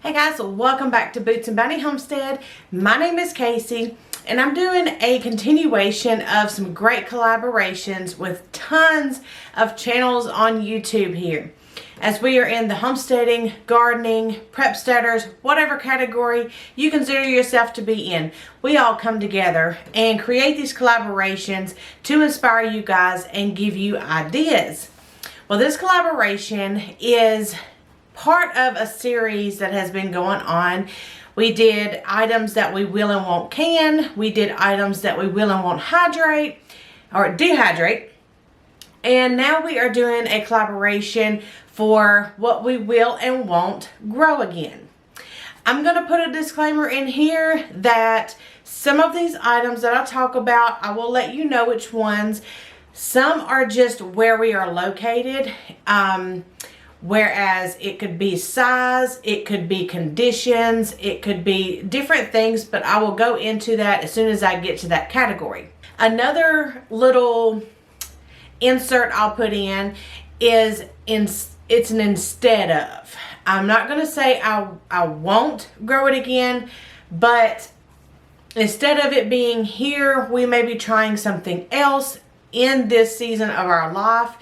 Hey guys, welcome back to Boots and Dani Homestead. My name is Casey and I'm doing a continuation of some great collaborations with tons of channels on YouTube here. As we are in the homesteading, gardening, prepsteaders, whatever category you consider yourself to be in, we all come together and create these collaborations to inspire you guys and give you ideas. Well, this collaboration is part of a series that has been going on. We did items that we will and won't can. We did items that we will and won't hydrate or dehydrate. And now we are doing a collaboration for what we will and won't grow again. I'm going to put a disclaimer in here that some of these items that I talk about, I will let you know which ones. Some are just where we are located. Whereas it could be size, it could be conditions, it could be different things, but I will go into that as soon as I get to that category. Another little insert I'll put in is it's an instead of. I'm not going to say I won't grow it again, but instead of it being here, we may be trying something else in this season of our life.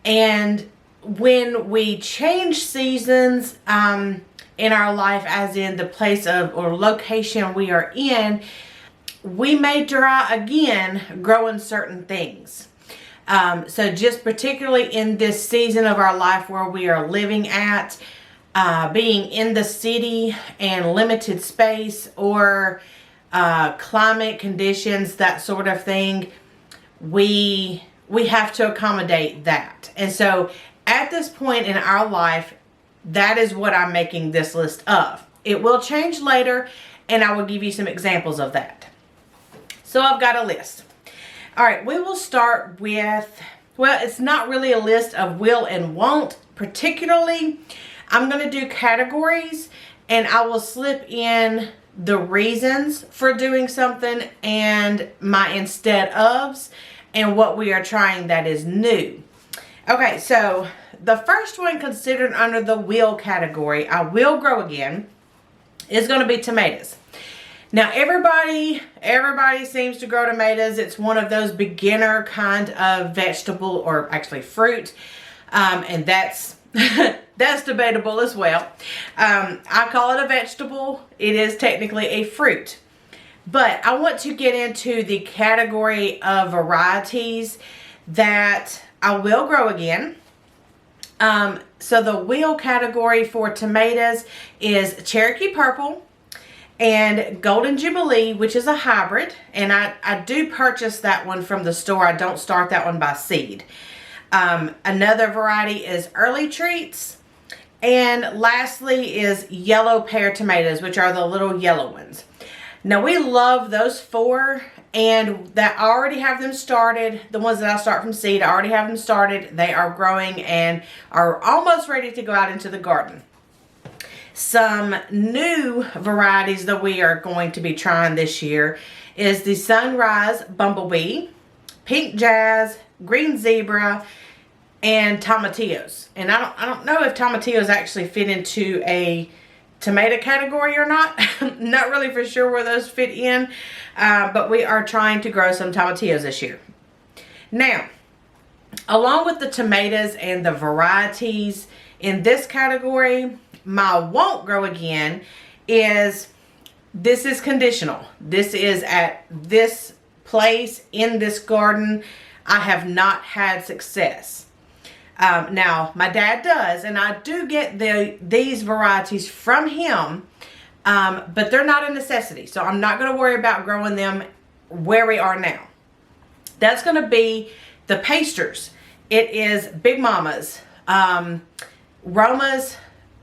And when we change seasons in our life, as in the place of or location we are in, we may try again growing certain things. So just particularly in this season of our life where we are living at, being in the city and limited space or climate conditions, that sort of thing, we have to accommodate that. And so at this point in our life, that is what I'm making this list of. It will change later, and I will give you some examples of that. So I've got a list. All right, we will start with, well, it's not really a list of will and won't particularly. I'm going to do categories, and I will slip in the reasons for doing something and my instead ofs and what we are trying that is new. Okay, so the first one considered under the will category, I will grow again, is going to be tomatoes. Now everybody seems to grow tomatoes. It's one of those beginner kind of vegetable, or actually fruit, and that's that's debatable as well. I call it a vegetable. It is technically a fruit. But I want to get into the category of varieties that I will grow again. So the will category for tomatoes is Cherokee Purple and Golden Jubilee, which is a hybrid. And I do purchase that one from the store. I don't start that one by seed. Another variety is Early Treats. And lastly is Yellow Pear tomatoes, which are the little yellow ones. Now we love those four, and that I already have them started. The ones that I start from seed, I already have them started. They are growing and are almost ready to go out into the garden. Some new varieties that we are going to be trying this year is the Sunrise Bumblebee, Pink Jazz, Green Zebra, and Tomatillos. And I don't know if Tomatillos actually fit into a tomato category or not. Not really for sure where those fit in, but we are trying to grow some tomatillos this year. Now, along with the tomatoes and the varieties in this category, my won't grow again is, this is conditional. This is at this place in this garden, I have not had success. Now, my dad does, and I do get these varieties from him, but they're not a necessity. So I'm not going to worry about growing them where we are now. That's going to be the pasters. It is Big Mama's, Roma's,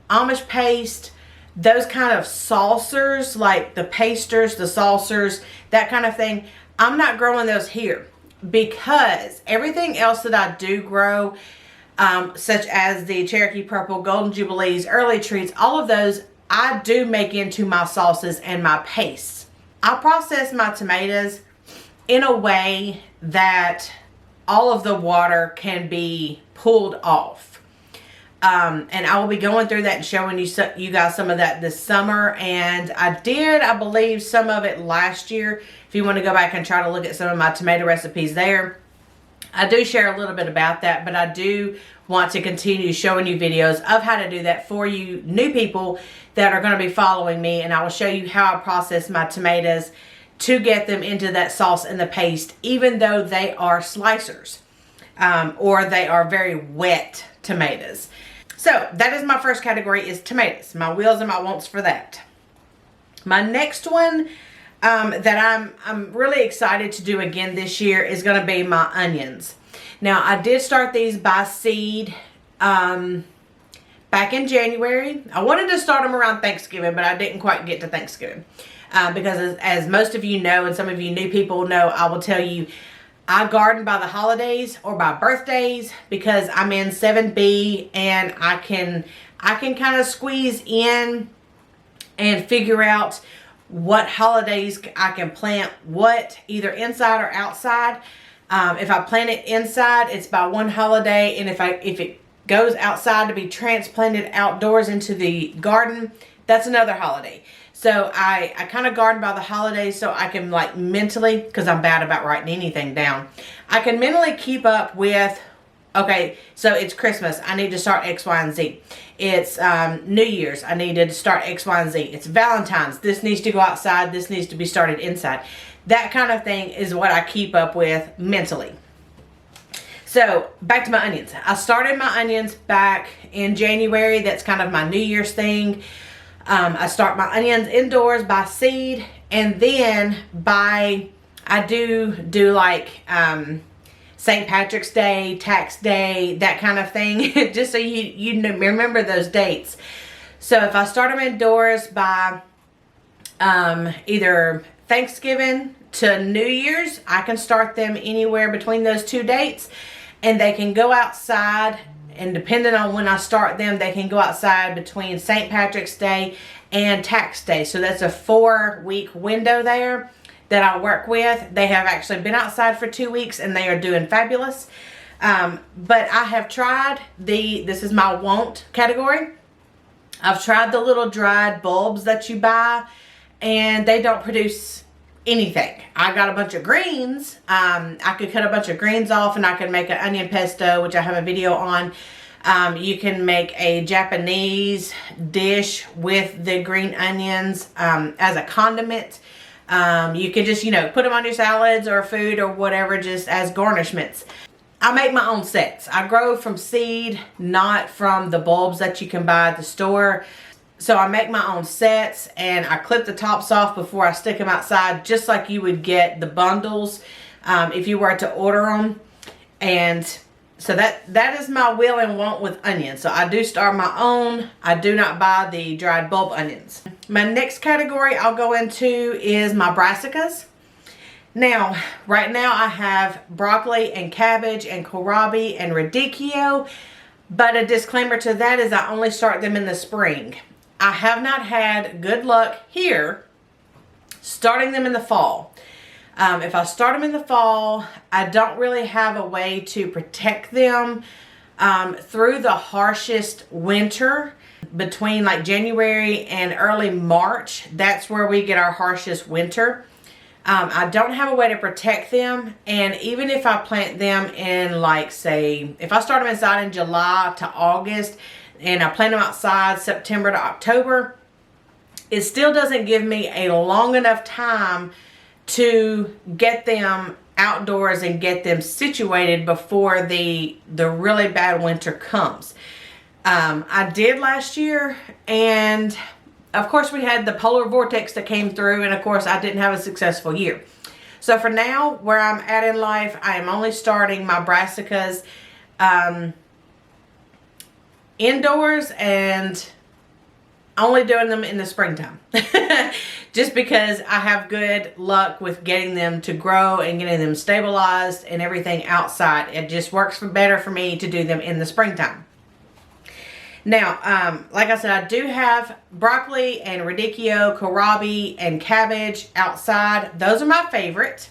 Amish paste, those kind of saucers, like the pasters, the saucers, that kind of thing. I'm not growing those here because everything else that I do grow, such as the Cherokee Purple, Golden Jubilees, Early Treats, all of those I do make into my sauces and my pastes. I process my tomatoes in a way that all of the water can be pulled off. And I will be going through that and showing you guys some of that this summer. And I believe, some of it last year. If you want to go back and try to look at some of my tomato recipes there, I do share a little bit about that, but I do want to continue showing you videos of how to do that for you new people that are going to be following me. And I will show you how I process my tomatoes to get them into that sauce and the paste, even though they are slicers, or they are very wet tomatoes. So that is my first category, is tomatoes, my wills and my wants for that. My next one that I'm really excited to do again this year is going to be my onions. Now, I did start these by seed back in January. I wanted to start them around Thanksgiving, but I didn't quite get to Thanksgiving. Because as most of you know, and some of you new people know, I will tell you, I garden by the holidays or by birthdays, because I'm in 7B and I can kind of squeeze in and figure out what holidays I can plant what, either inside or outside. If I plant it inside, it's by one holiday, and if it goes outside to be transplanted outdoors into the garden, that's another holiday. So I kind of garden by the holidays, so I can, like, mentally, because I'm bad about writing anything down, I can mentally keep up with, okay, so it's Christmas, I need to start X, Y, and Z. It's New Year's, I need to start X, Y, and Z. It's Valentine's, this needs to go outside, this needs to be started inside. That kind of thing is what I keep up with mentally. So back to my onions. I started my onions back in January. That's kind of my New Year's thing. I start my onions indoors by seed, and then I do like St. Patrick's Day, Tax Day, that kind of thing, just so you remember those dates. So if I start them indoors by either Thanksgiving to New Year's, I can start them anywhere between those two dates, and they can go outside. And depending on when I start them, they can go outside between St. Patrick's Day and Tax Day. So that's a 4-week window there that I work with. They have actually been outside for 2 weeks, and they are doing fabulous. But I have tried this is my want category. I've tried the little dried bulbs that you buy, and they don't produce anything. I got a bunch of greens. I could cut a bunch of greens off, and I could make an onion pesto, which I have a video on. You can make a Japanese dish with the green onions as a condiment. You can just, put them on your salads or food or whatever, just as garnishments. I make my own sets. I grow from seed, not from the bulbs that you can buy at the store. So I make my own sets, and I clip the tops off before I stick them outside, just like you would get the bundles if you were to order them. And so that is my will and want with onions. So I do start my own. I do not buy the dried bulb onions. My next category I'll go into is my brassicas. Now, right now I have broccoli and cabbage and kohlrabi and radicchio, but a disclaimer to that is I only start them in the spring. I have not had good luck here starting them in the fall. If I start them in the fall, I don't really have a way to protect them through the harshest winter. Between like January and early March, that's where we get our harshest winter. I don't have a way to protect them, and even if I plant them in, like, say, if I start them inside in July to August, and I plant them outside September to October, it still doesn't give me a long enough time to get them outdoors and get them situated before the really bad winter comes. I did last year, and of course we had the polar vortex that came through, and of course I didn't have a successful year. So for now, where I'm at in life, I am only starting my brassicas indoors, and only doing them in the springtime. Just because I have good luck with getting them to grow and getting them stabilized and everything outside. It just works better for me to do them in the springtime. Now, like I said, I do have broccoli and radicchio, kohlrabi, and cabbage outside. Those are my favorite.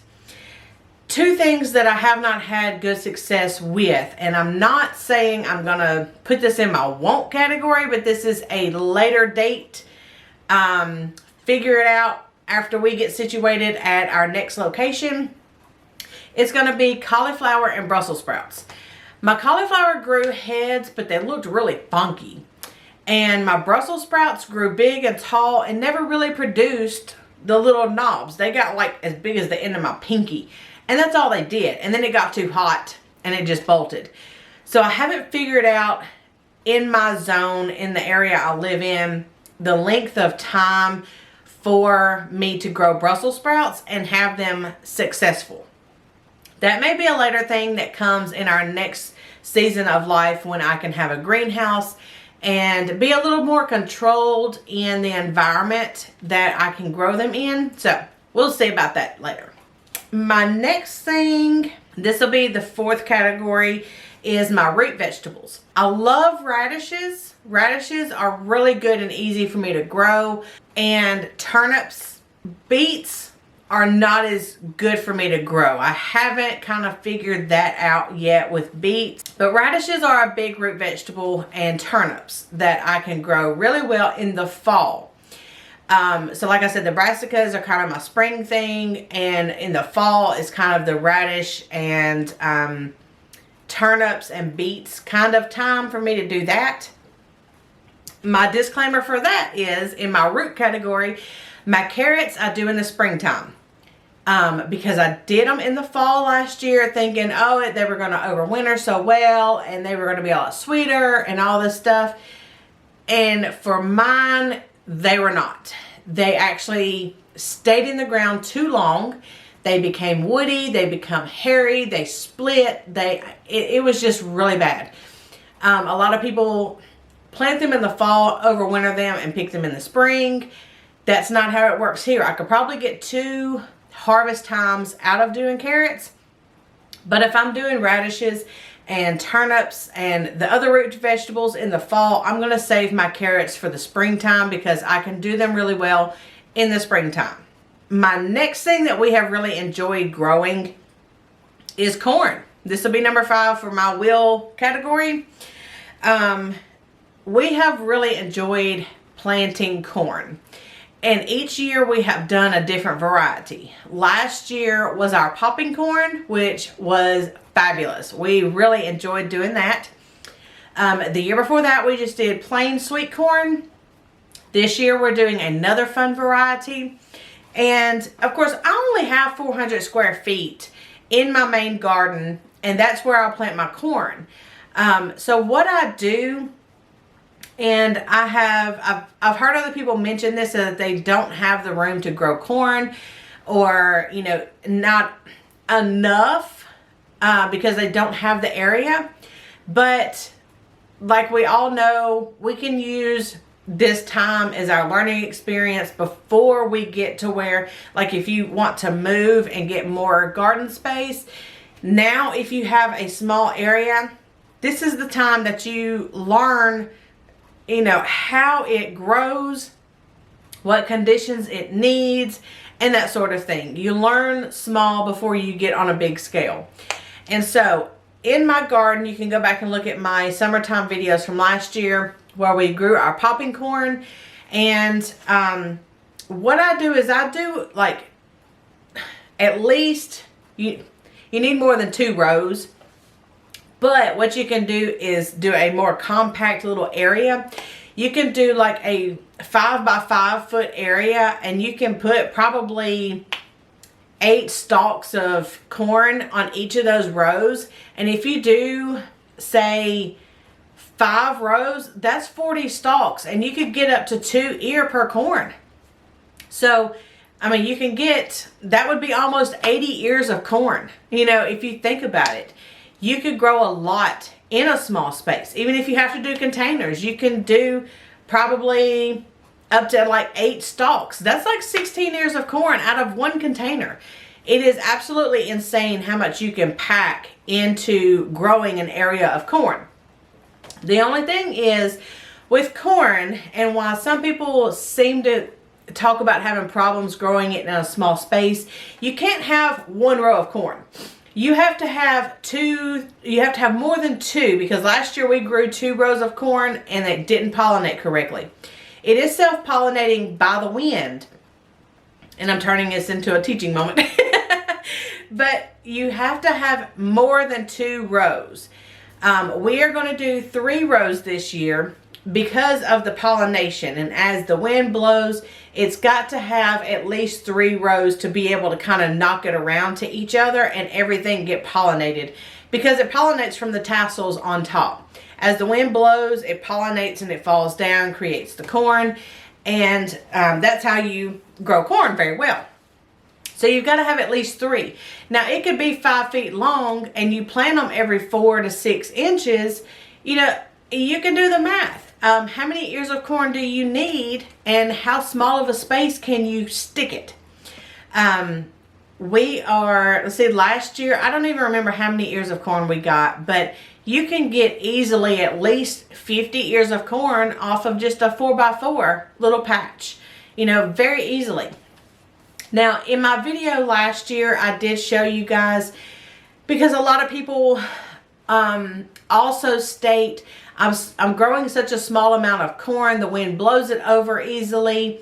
two things that I have not had good success with, and I'm not saying I'm going to put this in my won't category, but this is a later date. Figure it out after we get situated at our next location. It's going to be cauliflower and Brussels sprouts. My cauliflower grew heads, but they looked really funky. And my Brussels sprouts grew big and tall and never really produced the little knobs. They got like as big as the end of my pinky. And that's all they did. And then it got too hot and it just bolted. So I haven't figured out in my zone, in the area I live in, the length of time for me to grow Brussels sprouts and have them successful. That may be a later thing that comes in our next season of life when I can have a greenhouse and be a little more controlled in the environment that I can grow them in. So we'll see about that later. My next thing, this will be the fourth category, is my root vegetables. I love radishes. Radishes are really good and easy for me to grow. And turnips, beets are not as good for me to grow. I haven't kind of figured that out yet with beets. But radishes are a big root vegetable, and turnips that I can grow really well in the fall. So like I said, the brassicas are kind of my spring thing, and in the fall is kind of the radish and turnips and beets kind of time for me to do that. My disclaimer for that is, in my root category, my carrots I do in the springtime. Because I did them in the fall last year thinking, oh, they were going to overwinter so well and they were going to be a lot sweeter and all this stuff. And for mine, they were not. They actually stayed in the ground too long. They became woody, they become hairy, they split. It was just really bad. A lot of people plant them in the fall, overwinter them, and pick them in the spring. That's not how it works here. I could probably get 2 harvest times out of doing carrots. But if I'm doing radishes and turnips and the other root vegetables in the fall, I'm going to save my carrots for the springtime because I can do them really well in the springtime. My next thing that we have really enjoyed growing is corn. This will be number 5 for my will category. We have really enjoyed planting corn. And each year we have done a different variety. Last year was our popping corn, which was fabulous. We really enjoyed doing that. The year before that, we just did plain sweet corn. This year we're doing another fun variety. And of course, I only have 400 square feet in my main garden, and that's where I'll plant my corn. So what I do, and I've heard other people mention this, that they don't have the room to grow corn, or not enough because they don't have the area. But like we all know, we can use this time as our learning experience before we get to where, like, if you want to move and get more garden space. Now, if you have a small area, this is the time that you learn how it grows, what conditions it needs, and that sort of thing. You learn small before you get on a big scale. And so in my garden, you can go back and look at my summertime videos from last year where we grew our popping corn. And what I do is I do like at least, you need more than 2 rows. But what you can do is do a more compact little area. You can do like a 5 by 5 foot area, and you can put probably 8 stalks of corn on each of those rows. And if you do, say, 5 rows, that's 40 stalks, and you could get up to 2 ear per corn. So, I mean, you can get, that would be almost 80 ears of corn, if you think about it. You could grow a lot in a small space. Even if you have to do containers, you can do probably up to like 8 stalks. That's like 16 ears of corn out of 1 container. It is absolutely insane how much you can pack into growing an area of corn. The only thing is with corn, and why some people seem to talk about having problems growing it in a small space, you can't have one row of corn. You have to have two, you have to have more than two, because last year we grew 2 rows of corn and it didn't pollinate correctly. It is self-pollinating by the wind, and I'm turning this into a teaching moment. But you have to have more than 2 rows. We are going to do 3 rows this year because of the pollination. And as the wind blows, it's got to have at least 3 rows to be able to kind of knock it around to each other and everything get pollinated. Because it pollinates from the tassels on top. As the wind blows, it pollinates and it falls down, creates the corn. And that's how you grow corn very well. So you've got to have at least 3. Now it could be 5 feet long and you plant them every 4 to 6 inches. You know, you can do the math. How many ears of corn do you need and how small of a space can you stick it? Let's see, last year, I don't even remember how many ears of corn we got, but you can get easily at least 50 ears of corn off of just a 4x4 little patch, you know, very easily. Now, in my video last year, I did show you guys, because a lot of people also state, I'm growing such a small amount of corn, the wind blows it over easily.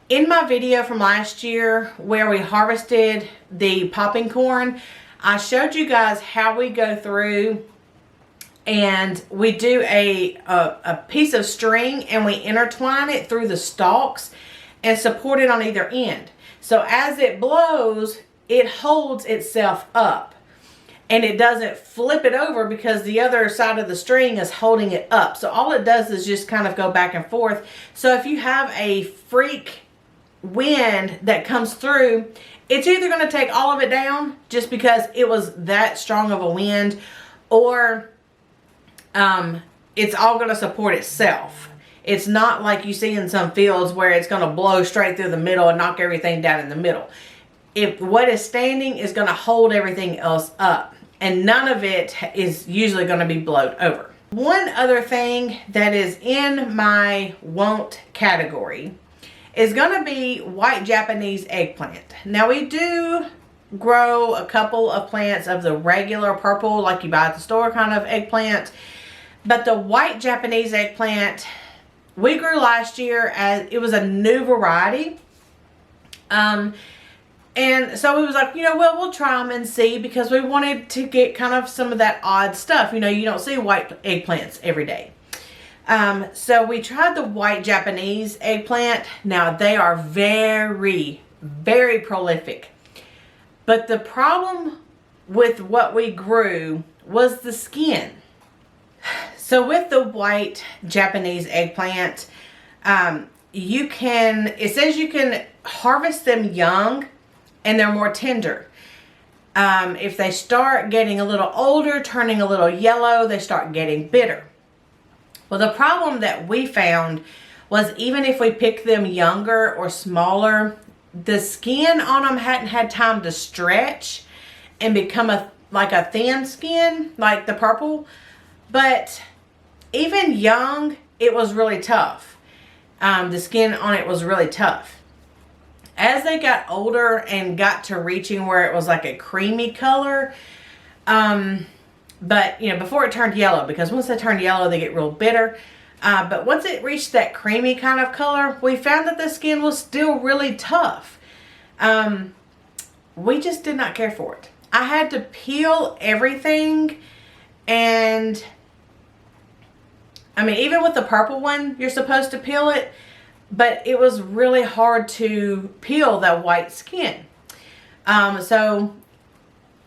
In my video from last year, where we harvested the popping corn, I showed you guys how we go through and we do a piece of string and we intertwine it through the stalks and support it on either end. So as it blows, it holds itself up and it doesn't flip it over because the other side of the string is holding it up. So all it does is just kind of go back and forth. So if you have a freak wind that comes through, it's either going to take all of it down just because it was that strong of a wind, or it's all going to support itself. It's not like you see in some fields where it's going to blow straight through the middle and knock everything down in the middle. If what is standing is going to hold everything else up, and none of it is usually going to be blown over. One other thing that is in my won't category is going to be white Japanese eggplant. Now we do grow a couple of plants of the regular purple, like you buy at the store kind of eggplant, but the white Japanese eggplant we grew last year as it was a new variety. And so we was like, you know, well, we'll try them and see, because we wanted to get kind of some of that odd stuff. You know, you don't see white eggplants every day. So we tried the white Japanese eggplant. Now they are very, very prolific. But the problem with what we grew was the skin. So with the white Japanese eggplant, it says you can harvest them young and they're more tender. If they start getting a little older, turning a little yellow, they start getting bitter. Well, the problem that we found was even if we picked them younger or smaller, the skin on them hadn't had time to stretch and become like a thin skin, like the purple. But even young, it was really tough. The skin on it was really tough. As they got older and got to reaching where it was like a creamy color, but, you know, before it turned yellow, because once they turn yellow, they get real bitter. But once it reached that creamy kind of color, we found that the skin was still really tough. We just did not care for it. I had to peel everything, and I mean, even with the purple one, you're supposed to peel it, but it was really hard to peel that white skin. So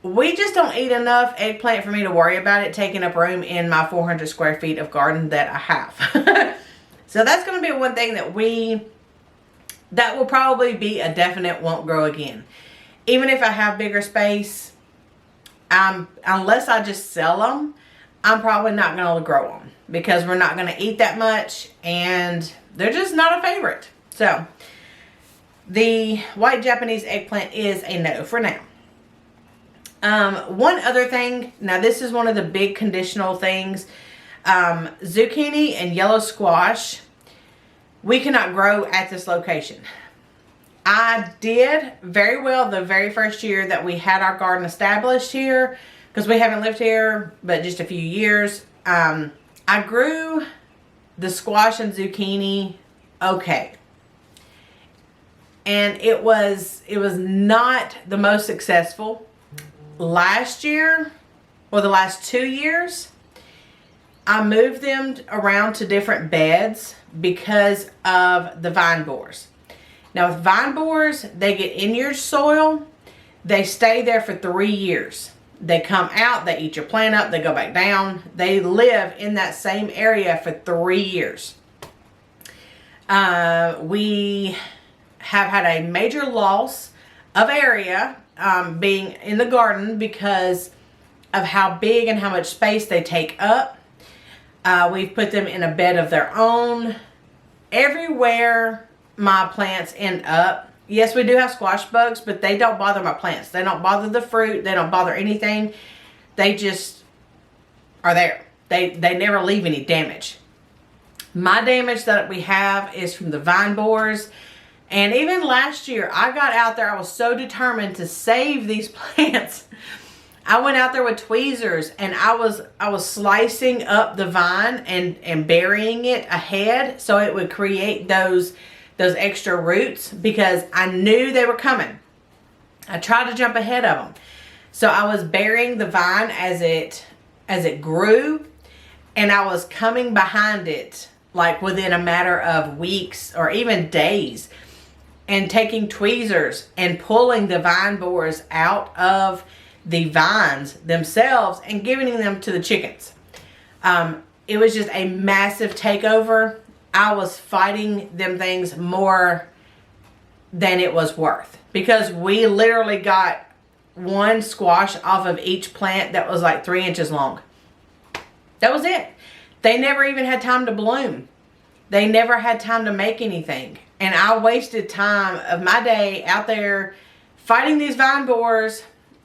we just don't eat enough eggplant for me to worry about it taking up room in my 400 square feet of garden that I have. So that's going to be one thing that will probably be a definite won't grow again. Even if I have bigger space, unless I just sell them, I'm probably not going to grow them, because we're not going to eat that much and they're just not a favorite. So the white Japanese eggplant is a no for now. One other thing, now this is one of the big conditional things, zucchini and yellow squash, we cannot grow at this location. I did very well the very first year that we had our garden established here, because we haven't lived here but just a few years. I grew the squash and zucchini okay. And it was not the most successful. Last year, or the last 2 years, I moved them around to different beds because of the vine borers. Now with vine borers, they get in your soil, they stay there for 3 years. They come out, they eat your plant up, they go back down. They live in that same area for 3 years. We have had a major loss of area being in the garden because of how big and how much space they take up. We've put them in a bed of their own. Everywhere my plants end up, yes, we do have squash bugs, but they don't bother my plants. They don't bother the fruit. They don't bother anything. They just are there. They never leave any damage. My damage that we have is from the vine borers. And even last year, I got out there. I was so determined to save these plants. I went out there with tweezers, and I was slicing up the vine and burying it ahead so it would create those extra roots, because I knew they were coming. I tried to jump ahead of them. So I was burying the vine as it grew, and I was coming behind it like within a matter of weeks or even days, and taking tweezers and pulling the vine borers out of the vines themselves and giving them to the chickens. It was just a massive takeover. I was fighting them things more than it was worth, because we literally got one squash off of each plant that was like 3 inches long. That was it. They never even had time to bloom. They never had time to make anything. And I wasted time of my day out there fighting these vine borers.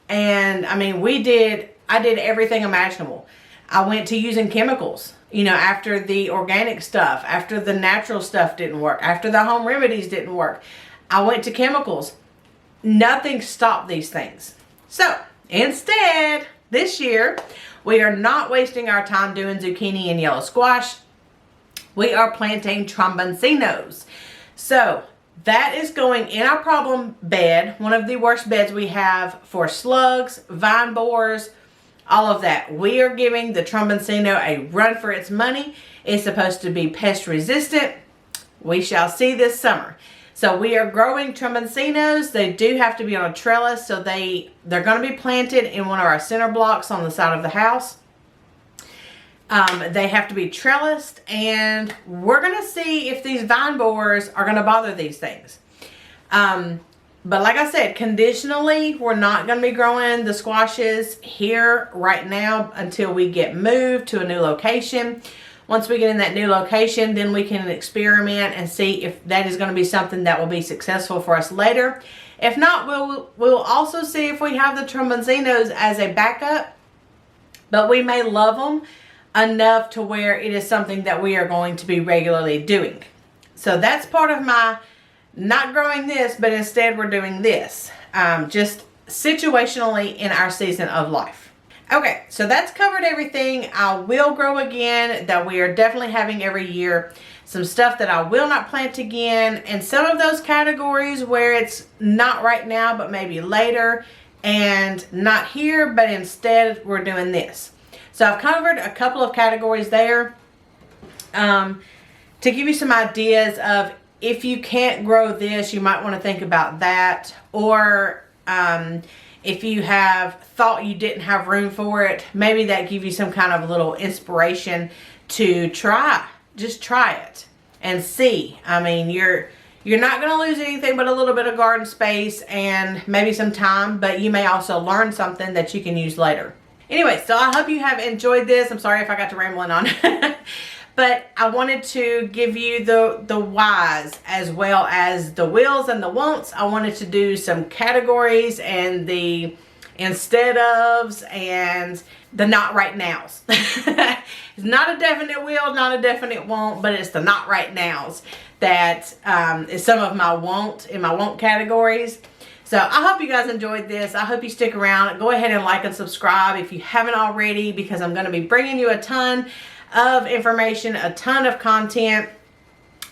And I mean, I did everything imaginable. I went to using chemicals, you know, after the organic stuff, after the natural stuff didn't work, after the home remedies didn't work. I went to chemicals. Nothing stopped these things. So instead, this year, we are not wasting our time doing zucchini and yellow squash. We are planting tromboncinos. So that is going in our problem bed, one of the worst beds we have for slugs, vine borers, all of that. We are giving the tromboncino a run for its money. It's supposed to be pest resistant. We shall see this summer. So we are growing tromboncinos. They do have to be on a trellis, so they're going to be planted in one of our center blocks on the side of the house. They have to be trellised, and we're going to see if these vine borers are going to bother these things. But like I said, conditionally, we're not going to be growing the squashes here right now until we get moved to a new location. Once we get in that new location, then we can experiment and see if that is going to be something that will be successful for us later. If not, we'll also see if we have the tromboncinos as a backup. But we may love them enough to where it is something that we are going to be regularly doing. So that's part of my not growing this, but instead we're doing this. Just situationally in our season of life. Okay, so that's covered everything. I will grow again, that we are definitely having every year. Some stuff that I will not plant again, and some of those categories where it's not right now, but maybe later, and not here, but instead we're doing this. So I've covered a couple of categories there to give you some ideas of if you can't grow this, you might want to think about that. Or if you have thought you didn't have room for it, maybe that give you some kind of little inspiration to just try it and see. I mean, you're not going to lose anything but a little bit of garden space and maybe some time, but you may also learn something that you can use later. Anyway, so I hope you have enjoyed this. I'm sorry if I got to rambling on. But I wanted to give you the whys as well as the wills and the won'ts. I wanted to do some categories and the instead ofs and the not right nows. It's not a definite will, not a definite won't, but it's the not right nows that is some of my want categories. So I hope you guys enjoyed this. I hope you stick around. Go ahead and like and subscribe if you haven't already, because I'm going to be bringing you a ton of information, a ton of content.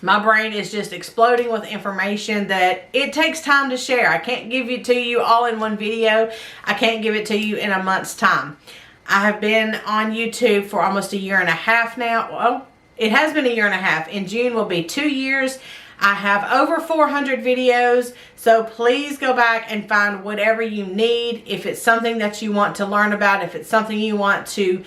My brain is just exploding with information that it takes time to share. I can't give it to you all in one video. I can't give it to you in a month's time. I have been on YouTube for almost a year and a half now. Well, it has been a year and a half. In June will be 2 years. I have over 400 videos, so please go back and find whatever you need. If it's something that you want to learn about, if it's something you want to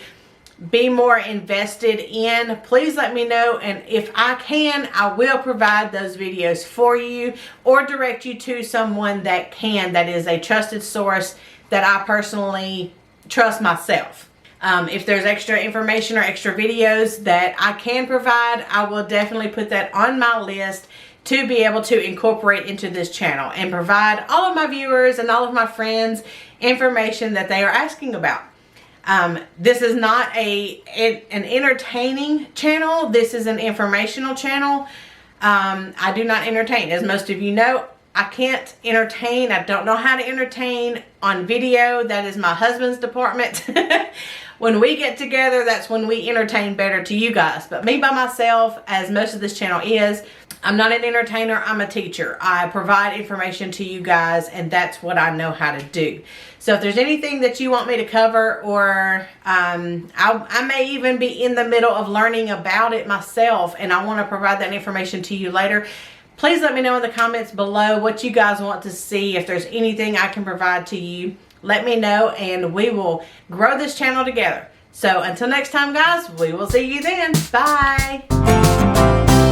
be more invested in, please let me know, and if I can, I will provide those videos for you or direct you to someone that is a trusted source that I personally trust myself. If there's extra information or extra videos that I can provide, I will definitely put that on my list to be able to incorporate into this channel and provide all of my viewers and all of my friends information that they are asking about. This is not an entertaining channel. This is an informational channel. I do not entertain. As most of you know, I can't entertain. I don't know how to entertain on video. That is my husband's department. When we get together, that's when we entertain better to you guys. But me by myself, as most of this channel is, I'm not an entertainer, I'm a teacher. I provide information to you guys, and that's what I know how to do. So if there's anything that you want me to cover, or I may even be in the middle of learning about it myself and I want to provide that information to you later, please let me know in the comments below what you guys want to see. If there's anything I can provide to you, let me know, and we will grow this channel together. So until next time, guys, we will see you then. Bye.